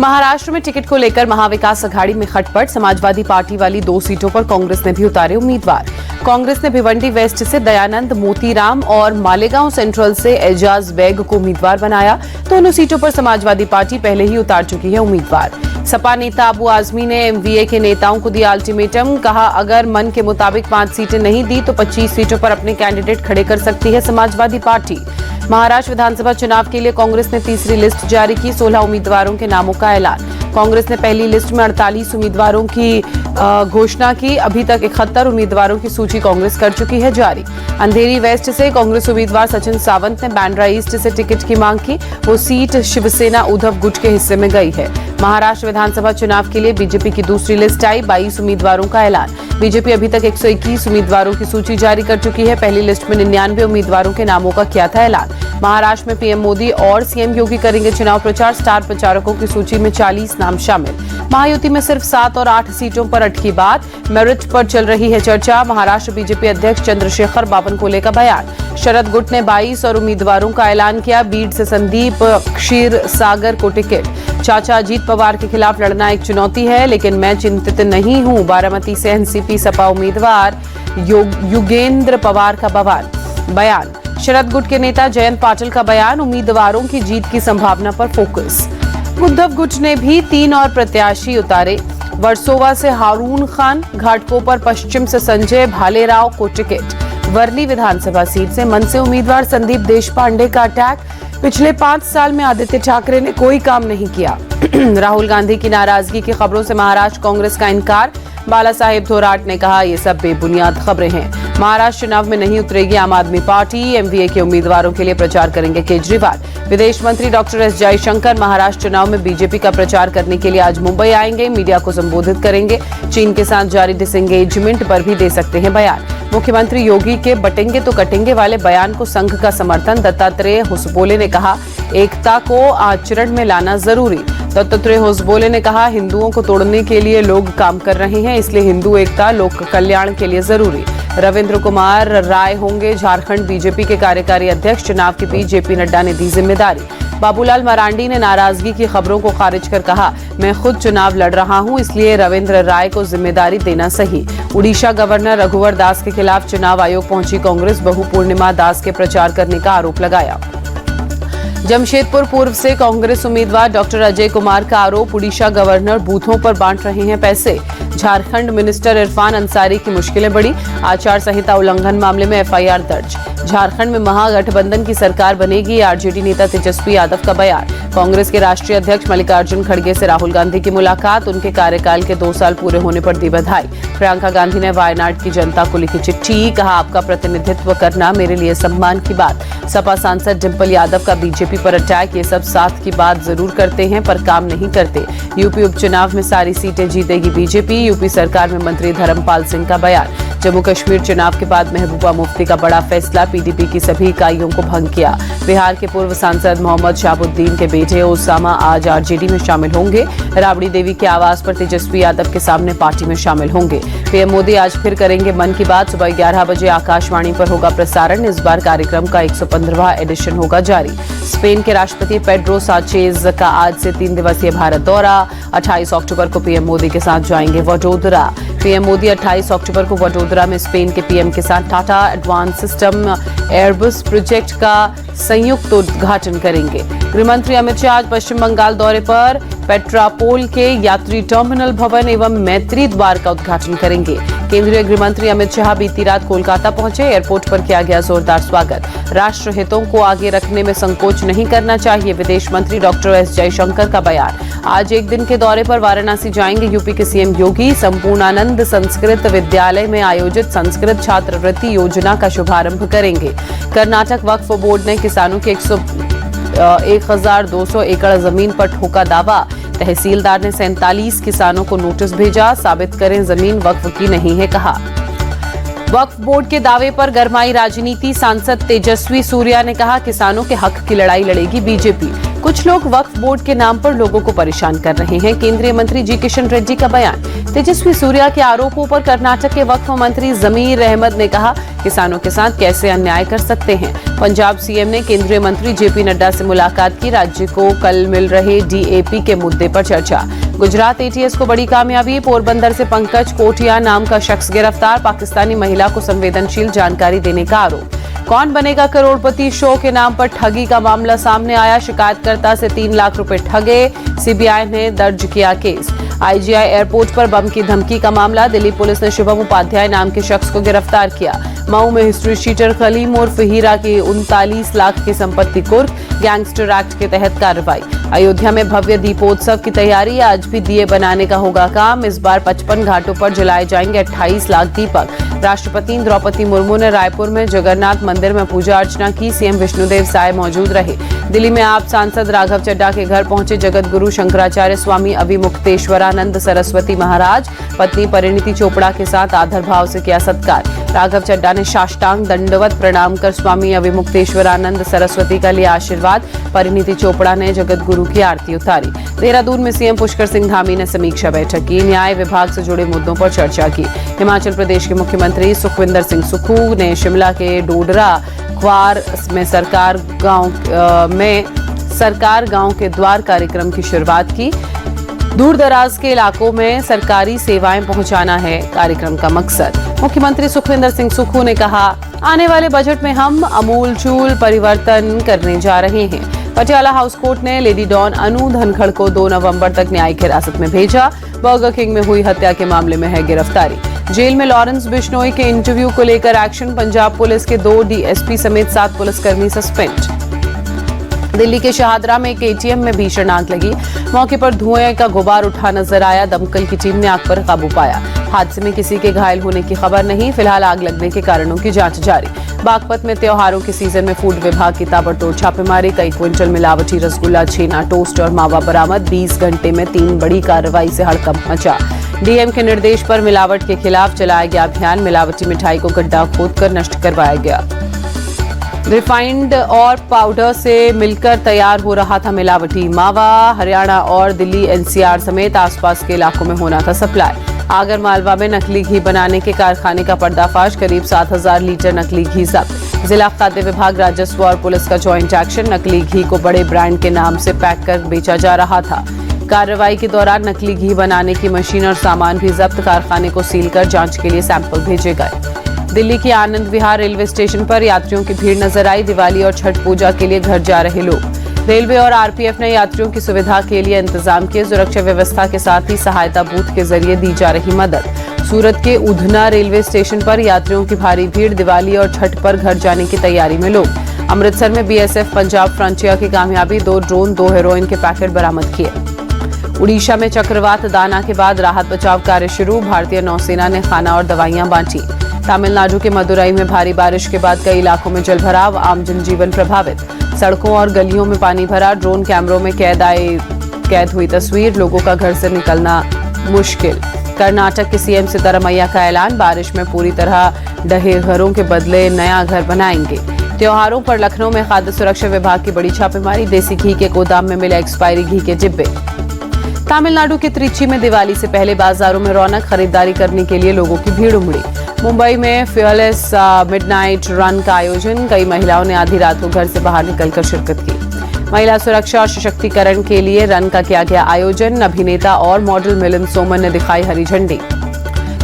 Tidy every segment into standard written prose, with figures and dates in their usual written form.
महाराष्ट्र में टिकट को लेकर महाविकास अघाड़ी में खटपट। समाजवादी पार्टी वाली 2 सीटों पर कांग्रेस ने भी उतारे उम्मीदवार। कांग्रेस ने भिवंडी वेस्ट से दयानंद मोतीराम और मालेगांव सेंट्रल से एजाज बेग को उम्मीदवार बनाया। दोनों सीटों पर समाजवादी पार्टी पहले ही उतार चुकी है उम्मीदवार। सपा नेता अबू आजमी ने एमवीए के नेताओं को दिया अल्टीमेटम। कहा, अगर मन के मुताबिक 5 सीटें नहीं दी तो 25 सीटों पर अपने कैंडिडेट खड़े कर सकती है समाजवादी पार्टी। महाराष्ट्र विधानसभा चुनाव के लिए कांग्रेस ने तीसरी लिस्ट जारी की। 16 उम्मीदवारों के नामों का ऐलान। कांग्रेस ने पहली लिस्ट में 48 उम्मीदवारों की घोषणा की। अभी तक 71 उम्मीदवारों की सूची कांग्रेस कर चुकी है जारी। अंधेरी वेस्ट से कांग्रेस उम्मीदवार सचिन सावंत ने बांद्रा ईस्ट से टिकट की मांग की। वो सीट शिवसेना उद्धव गुट के हिस्से में गई है। महाराष्ट्र विधानसभा चुनाव के लिए बीजेपी की दूसरी लिस्ट आई। 22 उम्मीदवारों का ऐलान। बीजेपी अभी तक 121 उम्मीदवारों की सूची जारी कर चुकी है। पहली लिस्ट में 99 उम्मीदवारों के नामों का किया था ऐलान। महाराष्ट्र में पीएम मोदी और सीएम योगी करेंगे चुनाव प्रचार। स्टार प्रचारकों की सूची में 40 नाम शामिल। महायुति में सिर्फ 7 और 8 सीटों पर अटकी बात। मेरिट पर चल रही है चर्चा। महाराष्ट्र बीजेपी अध्यक्ष चंद्रशेखर बावनकुले का बयान। शरद गुट ने 22 और उम्मीदवारों का ऐलान किया। बीड से संदीप क्षीर सागर को टिकट। चाचा अजीत पवार के खिलाफ लड़ना एक चुनौती है, लेकिन मैं चिंतित नहीं हूं। बारामती से एनसीपी सपा उम्मीदवार युगेंद्र पवार का बयान। शरद गुट के नेता जयंत पाटिल का बयान। उम्मीदवारों की जीत की संभावना पर फोकस। उद्धव गुट ने भी 3 और प्रत्याशी उतारे। वर्सोवा से हारून खान, घाटकोपर पश्चिम से संजय भालेराव को टिकट। वर्ली विधानसभा सीट से मन से उम्मीदवार संदीप देशपांडे का अटैक। पिछले 5 साल में आदित्य ठाकरे ने कोई काम नहीं किया। राहुल गांधी की नाराजगी की खबरों से महाराष्ट्र कांग्रेस का इनकार। बाला साहेब थोराट ने कहा, ये सब बेबुनियाद खबरें हैं। महाराष्ट्र चुनाव में नहीं उतरेगी आम आदमी पार्टी। एमवीए के उम्मीदवारों के लिए प्रचार करेंगे केजरीवाल। विदेश मंत्री डॉक्टर एस जयशंकर महाराष्ट्र चुनाव में बीजेपी का प्रचार करने के लिए आज मुंबई आएंगे। मीडिया को संबोधित करेंगे। चीन के साथ जारी डिसएंगेजमेंट पर भी दे सकते हैं बयान। मुख्यमंत्री योगी के बटेंगे तो कटेंगे वाले बयान को संघ का समर्थन। दत्तात्रेय होसबोले ने कहा, एकता को आचरण में लाना जरूरी। दत्तात्रेय होसबोले ने कहा, हिंदुओं को तोड़ने के लिए लोग काम कर रहे हैं, इसलिए हिंदू एकता लोक कल्याण के लिए जरूरी। रविंद्र कुमार राय होंगे झारखंड बीजेपी के कार्यकारी अध्यक्ष। चुनाव के बीच जेपी नड्डा ने दी जिम्मेदारी। बाबूलाल मरांडी ने नाराजगी की खबरों को खारिज कर कहा, मैं खुद चुनाव लड़ रहा हूं, इसलिए रविंद्र राय को जिम्मेदारी देना सही। उड़ीसा गवर्नर रघुवर दास के खिलाफ चुनाव आयोग पहुंची कांग्रेस। बहु पूर्णिमा दास के प्रचार करने का आरोप लगाया। जमशेदपुर पूर्व से कांग्रेस उम्मीदवार डॉक्टर अजय कुमार का आरोप, उड़ीसा गवर्नर बूथों पर बांट रहे हैं पैसे। झारखंड मिनिस्टर इरफान अंसारी की मुश्किलें बढ़ी। आचार संहिता उल्लंघन मामले में एफआईआर दर्ज। झारखंड में महागठबंधन की सरकार बनेगी। आरजेडी नेता तेजस्वी यादव का बयान। कांग्रेस के राष्ट्रीय अध्यक्ष मल्लिकार्जुन खड़गे से राहुल गांधी की मुलाकात। उनके कार्यकाल के 2 साल पूरे होने पर दी बधाई। प्रियंका गांधी ने वायनाड की जनता को लिखी चिट्ठी। कहा, आपका प्रतिनिधित्व करना मेरे लिए सम्मान की बात। सपा सांसद डिंपल यादव का बीजेपी पर अटैक। ये सब साथ की बात जरूर करते हैं पर काम नहीं करते। यूपी उपचुनाव में सारी सीटें जीतेगी बीजेपी। यूपी सरकार में मंत्री धर्मपाल सिंह का बयान। जम्मू कश्मीर चुनाव के बाद महबूबा मुफ्ती का बड़ा फैसला। पीडीपी की सभी इकाइयों को भंग किया। बिहार के पूर्व सांसद मोहम्मद शाहबुद्दीन के बेटे ओसामा आज आरजेडी में शामिल होंगे। राबड़ी देवी के आवास पर तेजस्वी यादव के सामने पार्टी में शामिल होंगे। पीएम मोदी आज फिर करेंगे मन की बात। सुबह 11 बजे आकाशवाणी पर होगा प्रसारण। इस बार कार्यक्रम का 115वां एडिशन होगा जारी। स्पेन के राष्ट्रपति पेड्रो साचेज का आज से 3 दिवसीय भारत दौरा। 28 अक्टूबर को पीएम मोदी के साथ जाएंगे वडोदरा। पीएम मोदी 28 अक्टूबर को वडोदरा में स्पेन के पीएम के साथ Tata advance system Airbus project का संयुक्त उद्घाटन करेंगे। गृहमंत्री अमित शाह आज पश्चिम बंगाल दौरे पर पेट्रापोल के यात्री टर्मिनल भवन एवं मैत्री द्वार का उद्घाटन करेंगे। केंद्रीय गृहमंत्री अमित शाह बीती रात कोलकाता पहुंचे। एयरपोर्ट पर किया गया जोरदार स्वागत। राष्ट्र हितों को आगे रखने में संकोच नहीं करना चाहिए, विदेश मंत्री डॉक्टर एस जयशंकर का बयान। आज एक दिन के दौरे पर वाराणसी जाएंगे यूपी के सीएम योगी। संपूर्णानंद संस्कृत विद्यालय में आयोजित संस्कृत छात्रवृत्ति योजना का शुभारंभ करेंगे। कर्नाटक वक्फ बोर्ड ने किसानों के 1200 एकड़ जमीन पर ठोका दावा। तहसीलदार ने 47 किसानों को नोटिस भेजा। साबित करें जमीन वक्फ की नहीं है, कहा। वक्फ बोर्ड के दावे पर गरमाई राजनीति। सांसद तेजस्वी सूर्या ने कहा, किसानों के हक की लड़ाई लड़ेगी बीजेपी। कुछ लोग वक्फ बोर्ड के नाम पर लोगों को परेशान कर रहे हैं। केंद्रीय मंत्री जी किशन रेड्डी का बयान। तेजस्वी सूर्या के आरोपों पर कर्नाटक के वक्फ मंत्री जमीर अहमद ने कहा, किसानों के साथ कैसे अन्याय कर सकते हैं। पंजाब सीएम ने केंद्रीय मंत्री जेपी नड्डा से मुलाकात की। राज्य को कल मिल रहे डीएपी के मुद्दे पर चर्चा। गुजरात एटीएस को बड़ी कामयाबी। पोरबंदर से पंकज कोटिया नाम का शख्स गिरफ्तार। पाकिस्तानी महिला को संवेदनशील जानकारी देने का आरोप। कौन बनेगा करोड़पति शो के नाम पर ठगी का मामला सामने आया। शिकायतकर्ता से 3 लाख रुपए ठगे। सीबीआई ने दर्ज किया केस। आईजीआई एयरपोर्ट पर बम की धमकी का मामला। दिल्ली पुलिस ने शुभम उपाध्याय नाम के शख्स को गिरफ्तार किया। मऊ में हिस्ट्री शीटर खलीम उर्फ हीरा की 39 लाख की संपत्ति कुर्क। गैंगस्टर एक्ट के तहत कार्रवाई। अयोध्या में भव्य दीपोत्सव की तैयारी। आज भी दिए बनाने का होगा काम। इस बार 55 घाटों पर जलाए जाएंगे 28 लाख दीपक। राष्ट्रपति द्रौपदी मुर्मू ने रायपुर में जगन्नाथ मंदिर में पूजा अर्चना की। सीएम विष्णुदेव साय मौजूद रहे। दिल्ली में आप सांसद राघव चड्ढा के घर पहुंचे जगत गुरु शंकराचार्य स्वामी अविमुक्तेश्वरानंद सरस्वती महाराज। पत्नी परिणीति चोपड़ा के साथ आदर भाव से किया सत्कार। राघव चड्ढा ने साष्टांग दंडवत प्रणाम कर स्वामी अविमुक्तेश्वरानंद सरस्वती का लिया आशीर्वाद। परिणीति चोपड़ा ने जगत गुरु की आरती उतारी। देहरादून में सीएम पुष्कर सिंह धामी ने समीक्षा बैठक की। न्याय विभाग से जुड़े मुद्दों पर चर्चा की। हिमाचल प्रदेश के मुख्यमंत्री सुखविंदर सिंह सुक्खू ने शिमला के डोडरा ख्वार में सरकार गांव के द्वार कार्यक्रम की शुरुआत की। दूर दराज के इलाकों में सरकारी सेवाएं पहुंचाना है कार्यक्रम का मकसद। मुख्यमंत्री सुखविंदर सिंह सुक्खू ने कहा, आने वाले बजट में हम अमूलचूल परिवर्तन करने जा रहे हैं। पटियाला हाउस कोर्ट ने लेडी डॉन अनु धनखड़ को 2 नवंबर तक न्यायिक हिरासत में भेजा। बर्गर किंग में हुई हत्या के मामले में है गिरफ्तारी। जेल में लॉरेंस बिश्नोई के इंटरव्यू को लेकर एक्शन। पंजाब पुलिस के 2 डीएसपी समेत 7 पुलिसकर्मी सस्पेंड। दिल्ली के शाहदरा में एक एटीएम में भीषण आग लगी। मौके पर धुएं का गुबार उठा नजर आया। दमकल की टीम ने आग पर काबू पाया। हादसे में किसी के घायल होने की खबर नहीं। फिलहाल आग लगने के कारणों की जांच जारी। बागपत में त्योहारों के सीजन में फूड विभाग की ताबड़तोड़ छापेमारी। कई क्विंटल मिलावटी रसगुल्ला, छेना, टोस्ट और मावा बरामद। 20 घंटे में 3 बड़ी कार्रवाई से हड़कंप मचा। डीएम के निर्देश पर मिलावट के खिलाफ चलाया गया अभियान। मिलावटी मिठाई को गड्ढा खोदकर नष्ट करवाया गया। रिफाइंड और पाउडर से मिलकर तैयार हो रहा था मिलावटी मावा। हरियाणा और दिल्ली एनसीआर समेत आसपास के इलाकों में होना था सप्लाई। आगर मालवा में नकली घी बनाने के कारखाने का पर्दाफाश। करीब 7000 लीटर नकली घी जब्त। जिला खाद्य विभाग, राजस्व और पुलिस का ज्वाइंट एक्शन। नकली घी को बड़े ब्रांड के नाम से पैक कर बेचा जा रहा था। कार्रवाई के दौरान नकली घी बनाने की मशीन और सामान भी जब्त। कारखाने को सील कर जांच के लिए सैंपल भेजे गए। दिल्ली के आनंद विहार रेलवे स्टेशन पर यात्रियों की भीड़ नजर आई। दिवाली और छठ पूजा के लिए घर जा रहे लोग। रेलवे और आरपीएफ ने यात्रियों की सुविधा के लिए इंतजाम किए। सुरक्षा व्यवस्था के साथ ही सहायता बूथ के जरिए दी जा रही मदद। सूरत के उधना रेलवे स्टेशन पर यात्रियों की भारी भीड़। दिवाली और छठ पर घर जाने की तैयारी में लोग। अमृतसर में बीएसएफ पंजाब फ्रंटियर की कामयाबी। 2 ड्रोन, 2 हेरोइन के पैकेट बरामद किए। उड़ीसा में चक्रवात दाना के बाद राहत बचाव कार्य शुरू। भारतीय नौसेना ने खाना और दवाइयां बांटी। तमिलनाडु के मदुरई में भारी बारिश के बाद कई इलाकों में जलभराव। आम जनजीवन प्रभावित। सड़कों और गलियों में पानी भरा। ड्रोन कैमरों में कैद हुई तस्वीर। लोगों का घर से निकलना मुश्किल। कर्नाटक के सीएम सिद्धारमैया का ऐलान। बारिश में पूरी तरह ढहे घरों के बदले नया घर बनाएंगे। त्योहारों पर लखनऊ में खाद्य सुरक्षा विभाग की बड़ी छापेमारी। देसी घी के गोदाम में मिले एक्सपायरी घी के डिब्बे। तमिलनाडु के त्रिची में दिवाली से पहले बाजारों में रौनक। खरीदारी करने के लिए लोगों की भीड़ उमड़ी। मुंबई में फियरलेस मिडनाइट रन का आयोजन। कई महिलाओं ने आधी रात को घर से बाहर निकलकर शिरकत की। महिला सुरक्षा और सशक्तिकरण के लिए रन का किया गया आयोजन। अभिनेता और मॉडल मिलिंद सोमन ने दिखाई हरी झंडी।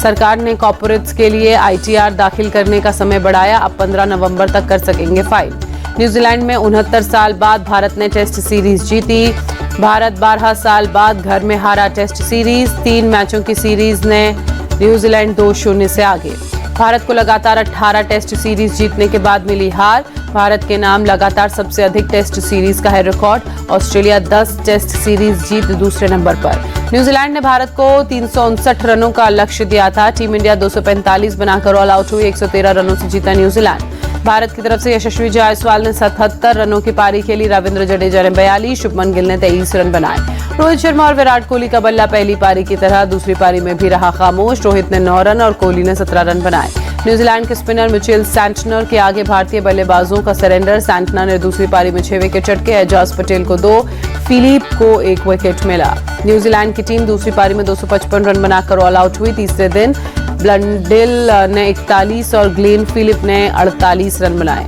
सरकार ने कॉर्पोरेट्स के लिए आईटीआर दाखिल करने का समय बढ़ाया। अब 15 नवंबर तक कर सकेंगे फाइल। न्यूजीलैंड में 69 साल बाद भारत ने टेस्ट सीरीज जीती। भारत 12 साल बाद घर में हारा टेस्ट सीरीज। 3 मैचों की सीरीज ने न्यूजीलैंड 2-0 से आगे। भारत को लगातार 18 टेस्ट सीरीज जीतने के बाद मिली हार। भारत के नाम लगातार सबसे अधिक टेस्ट सीरीज का है रिकॉर्ड। ऑस्ट्रेलिया 10 टेस्ट सीरीज जीत दूसरे नंबर पर। न्यूजीलैंड ने भारत को 359 रनों का लक्ष्य दिया था। टीम इंडिया 245 बनाकर ऑल आउट हुई। 113 रनों से जीता न्यूजीलैंड। भारत की तरफ से यशस्वी जायसवाल ने 77 रनों की पारी खेली। रविंद्र जडेजा ने 42, शुभमन गिल ने 23 रन बनाए। रोहित शर्मा और विराट कोहली का बल्ला पहली पारी की तरह दूसरी पारी में भी रहा खामोश। रोहित ने 9 रन और कोहली ने 17 रन बनाए। न्यूजीलैंड के स्पिनर मिचेल सैंटनर के आगे भारतीय बल्लेबाजों का सरेंडर। सैंटनर ने दूसरी पारी में 6 विकेट चटके। एजाज पटेल को 2, फिलिप को 1 विकेट मिला। न्यूजीलैंड की टीम दूसरी पारी में 255 रन बनाकर ऑल आउट हुई। तीसरे दिन ब्लंडेल ने 41 और ग्लेन फिलिप ने 48 रन बनाए।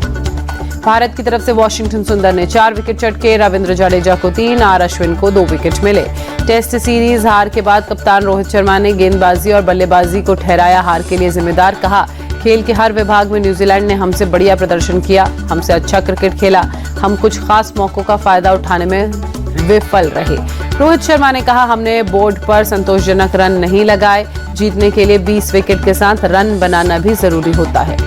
भारत की तरफ से वॉशिंगटन सुंदर ने 4 विकेट चटके। रविंद्र जडेजा को 3, आर अश्विन को 2 विकेट मिले। टेस्ट सीरीज हार के बाद कप्तान रोहित शर्मा ने गेंदबाजी और बल्लेबाजी को ठहराया हार के लिए जिम्मेदार। कहा, खेल के हर विभाग में न्यूजीलैंड ने हमसे बढ़िया प्रदर्शन किया, हमसे अच्छा क्रिकेट खेला, हम कुछ खास मौकों का फायदा उठाने में विफल रहे। रोहित शर्मा ने कहा, हमने बोर्ड पर संतोषजनक रन नहीं लगाए। जीतने के लिए 20 विकेट के साथ रन बनाना भी जरूरी होता है।